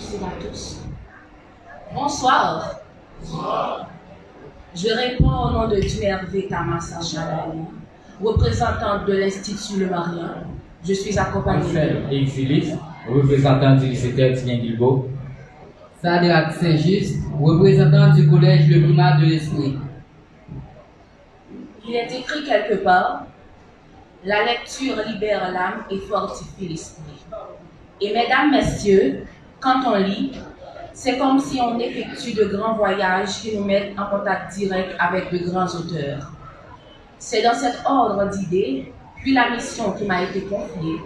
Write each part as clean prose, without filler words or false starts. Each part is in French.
tous et à tous. Bonsoir. Bonsoir. Je réponds au nom de Duhervé Tamassa Chalaï, représentante de l'Institut Le Marien. Je suis accompagnée de Philippe, représentant du lycée Tien Guilbeault. Sadat Saint-Just, représentant du collège Le Primat de l'Esprit. Il est écrit quelque part, la lecture libère l'âme et fortifie l'esprit. Et mesdames, messieurs, quand on lit, c'est comme si on effectue de grands voyages qui nous mettent en contact direct avec de grands auteurs. C'est dans cet ordre d'idées, puis la mission qui m'a été confiée,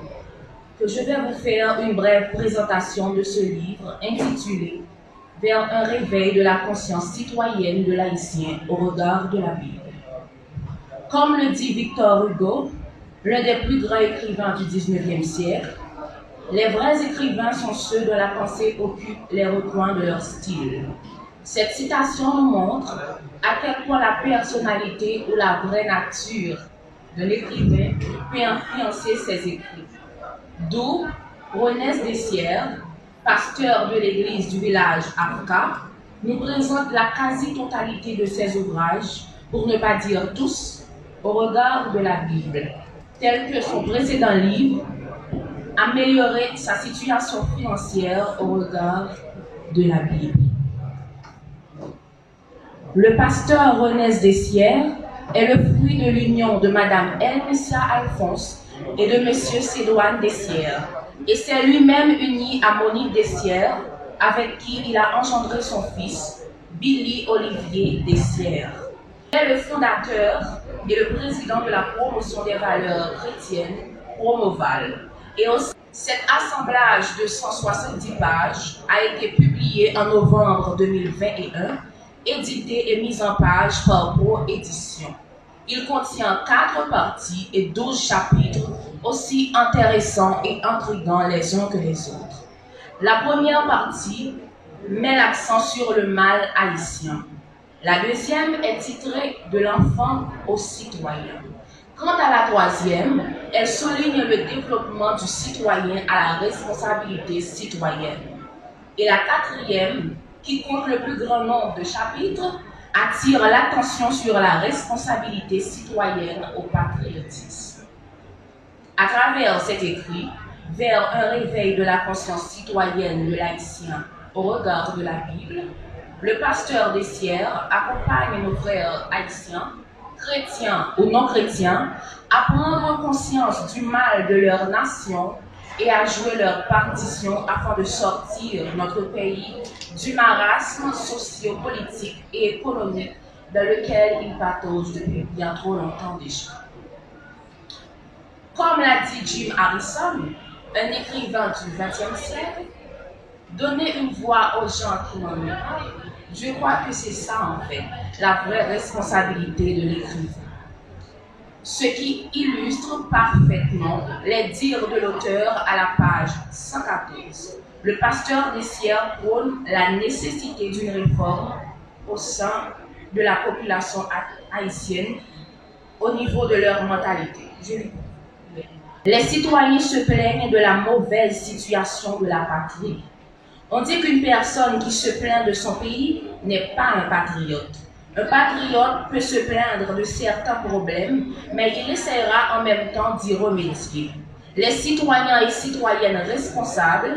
que je vais vous faire une brève présentation de ce livre intitulé « Vers un réveil de la conscience citoyenne de l'haïtien au regard de la Bible ». Comme le dit Victor Hugo, l'un des plus grands écrivains du XIXe siècle, les vrais écrivains sont ceux dont la pensée occupe les recoins de leur style. Cette citation nous montre à quel point la personnalité ou la vraie nature de l'écrivain peut influencer ses écrits. D'où René Dessières, pasteur de l'église du village Afka, nous présente la quasi-totalité de ses ouvrages, pour ne pas dire tous, au regard de la Bible, tel que son précédent livre, Améliorer sa situation financière au regard de la Bible. Le pasteur René Dessières est le fruit de l'union de Madame Elmessia Alphonse et de Monsieur Cédouane Dessières, et s'est lui-même uni à Monique Dessières, avec qui il a engendré son fils, Billy Olivier Dessières. Il est le fondateur et le président de la promotion des valeurs chrétiennes, Promoval. Et aussi, cet assemblage de 170 pages a été publié en novembre 2021, édité et mis en page par Pro Édition. Il contient 4 parties et 12 chapitres, aussi intéressants et intrigants les uns que les autres. La première partie met l'accent sur le mal haïtien. La deuxième est titrée « De l'enfant au citoyen ». Quant à la troisième, elle souligne le développement du citoyen à la responsabilité citoyenne. Et la quatrième, qui compte le plus grand nombre de chapitres, attire l'attention sur la responsabilité citoyenne au patriotisme. À travers cet écrit, vers un réveil de la conscience citoyenne de l'haïtien au regard de la Bible, le pasteur Dessières accompagne nos frères haïtiens, chrétiens ou non chrétiens, à prendre conscience du mal de leur nation et à jouer leur partition afin de sortir notre pays du marasme socio-politique et économique dans lequel il patauge depuis bien trop longtemps déjà. Comme l'a dit Jim Harrison, un écrivain du XXe siècle, donner une voix aux gens qui n'en ont pas, je crois que c'est ça en fait, la vraie responsabilité de l'écrivain. Ce qui illustre parfaitement les dires de l'auteur à la page 114. Le pasteur Dessières prône la nécessité d'une réforme au sein de la population haïtienne au niveau de leur mentalité. Les citoyens se plaignent de la mauvaise situation de la patrie. On dit qu'une personne qui se plaint de son pays n'est pas un patriote. Un patriote peut se plaindre de certains problèmes, mais il essaiera en même temps d'y remédier. Les citoyens et citoyennes responsables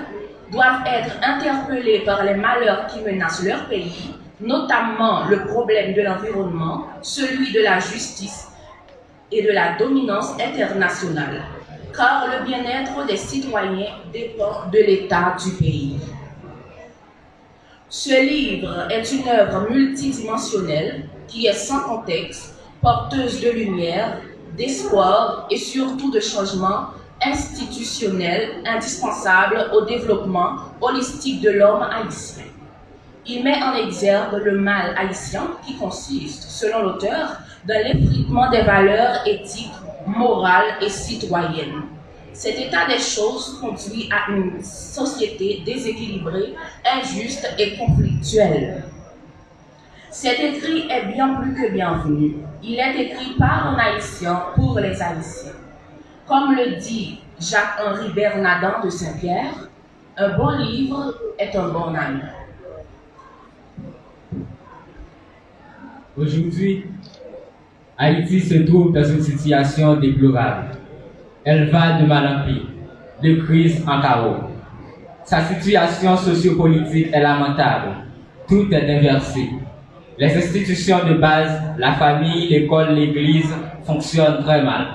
doivent être interpellés par les malheurs qui menacent leur pays, notamment le problème de l'environnement, celui de la justice et de la dominance internationale, car le bien-être des citoyens dépend de l'état du pays. Ce livre est une œuvre multidimensionnelle qui est sans contexte, porteuse de lumière, d'espoir et surtout de changement institutionnel indispensable au développement holistique de l'homme haïtien. Il met en exergue le mal haïtien qui consiste, selon l'auteur, dans l'effritement des valeurs éthiques, morales et citoyennes. Cet état des choses conduit à une société déséquilibrée, injuste et conflictuelle. Cet écrit est bien plus que bienvenu. Il est écrit par un Haïtien pour les Haïtiens. Comme le dit Jacques-Henri Bernardin de Saint-Pierre, Un bon livre est un bon ami. Aujourd'hui, Haïti se trouve dans une situation déplorable. Elle va de mal en pire, de crise en chaos. Sa situation sociopolitique est lamentable. Tout est inversé. Les institutions de base, la famille, l'école, l'église, fonctionnent très mal.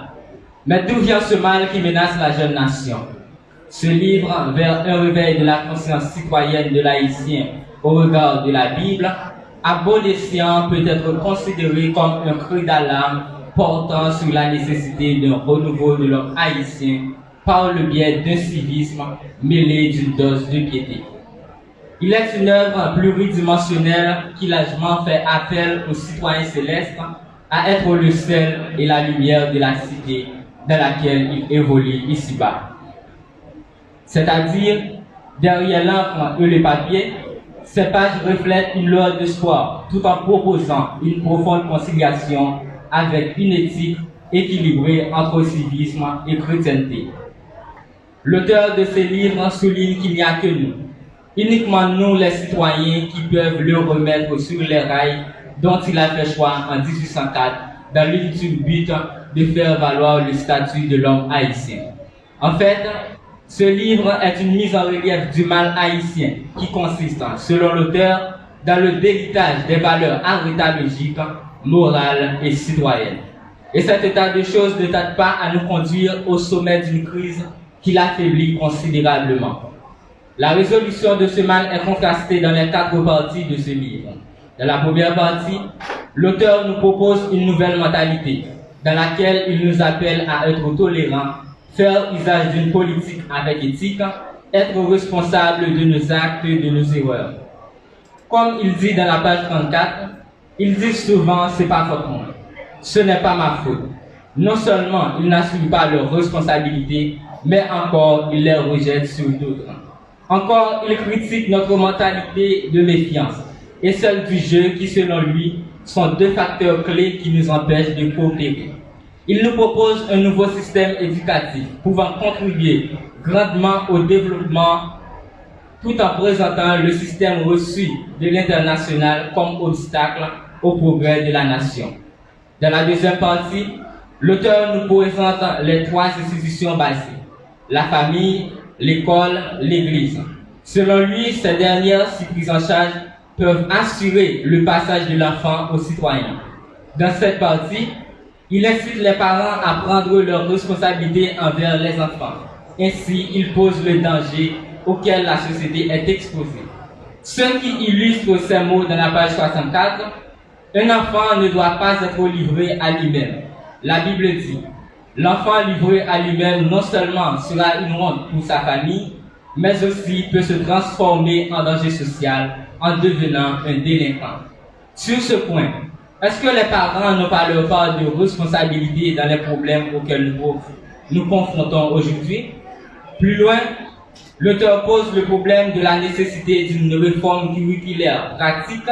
Mais d'où vient ce mal qui menace la jeune nation? Ce livre vers un réveil de la conscience citoyenne de l'Haïtien au regard de la Bible, à bon escient peut être considéré comme un cri d'alarme portant sur la nécessité d'un renouveau de l'homme haïtien par le biais d'un civisme mêlé d'une dose de piété. Il est une œuvre pluridimensionnelle qui largement fait appel aux citoyens célestes à être le sel et la lumière de la cité dans laquelle ils évoluent ici-bas. C'est-à-dire, derrière l'encre et le papier, ces pages reflètent une lueur d'espoir tout en proposant une profonde conciliation avec une éthique équilibrée entre civisme et chrétienté. L'auteur de ces livres souligne qu'il n'y a que nous, uniquement nous les citoyens, qui peuvent le remettre sur les rails dont il a fait choix en 1804 dans l'ultime but de faire valoir le statut de l'homme haïtien. En fait, ce livre est une mise en relief du mal haïtien qui consiste, selon l'auteur, dans le délitage des valeurs arithmétiques, morales et citoyennes. Et cet état de choses ne tarde pas à nous conduire au sommet d'une crise qui l'affaiblit considérablement. La résolution de ce mal est contrastée dans les 4 parties de ce livre. Dans la première partie, l'auteur nous propose une nouvelle mentalité, dans laquelle il nous appelle à être tolérants, faire usage d'une politique avec éthique, être responsable de nos actes et de nos erreurs. Comme il dit dans la page 34, il dit souvent c'est pas faute moi, ce n'est pas ma faute. Non seulement ils n'assument pas leurs responsabilités, mais encore ils les rejettent sur d'autres. Encore il critique notre mentalité de méfiance et celle du jeu qui, selon lui, sont 2 facteurs clés qui nous empêchent de coopérer. Il nous propose un nouveau système éducatif pouvant contribuer grandement au développement tout en présentant le système reçu de l'international comme obstacle au progrès de la nation. Dans la deuxième partie, l'auteur nous présente les 3 institutions basiques, la famille, l'école, l'église. Selon lui, ces dernières, si prises en charge, peuvent assurer le passage de l'enfant au citoyen. Dans cette partie, il incite les parents à prendre leurs responsabilités envers les enfants. Ainsi, il pose le danger auquel la société est exposée. Ce qui illustre ces mots dans la page 64, un enfant ne doit pas être livré à lui-même. La Bible dit, l'enfant livré à lui-même non seulement sera une honte pour sa famille, mais aussi peut se transformer en danger social en devenant un délinquant. Sur ce point, est-ce que les parents n'ont pas leur part de responsabilité dans les problèmes auxquels nous confrontons aujourd'hui? Plus loin, l'auteur pose le problème de la nécessité d'une réforme curriculaire pratique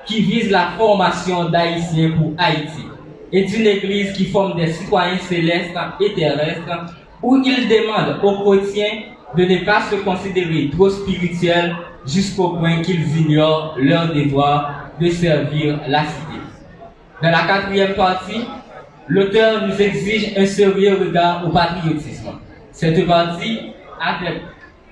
qui vise la formation d'Haïtiens pour Haïti et d'une église qui forme des citoyens célestes et terrestres où il demande aux chrétiens de ne pas se considérer trop spirituels jusqu'au point qu'ils ignorent leur devoir de servir la cité. Dans la 4e partie, l'auteur nous exige un sérieux regard au patriotisme. Cette partie,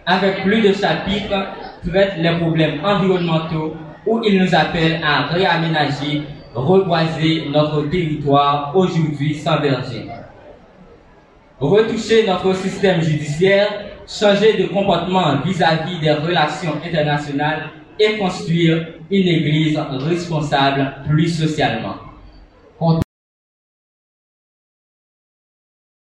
avec plus de chapitres, traite les problèmes environnementaux où il nous appelle à réaménager, reboiser notre territoire aujourd'hui sans verger. Retoucher notre système judiciaire, changer de comportement vis-à-vis des relations internationales et construire une église responsable plus socialement.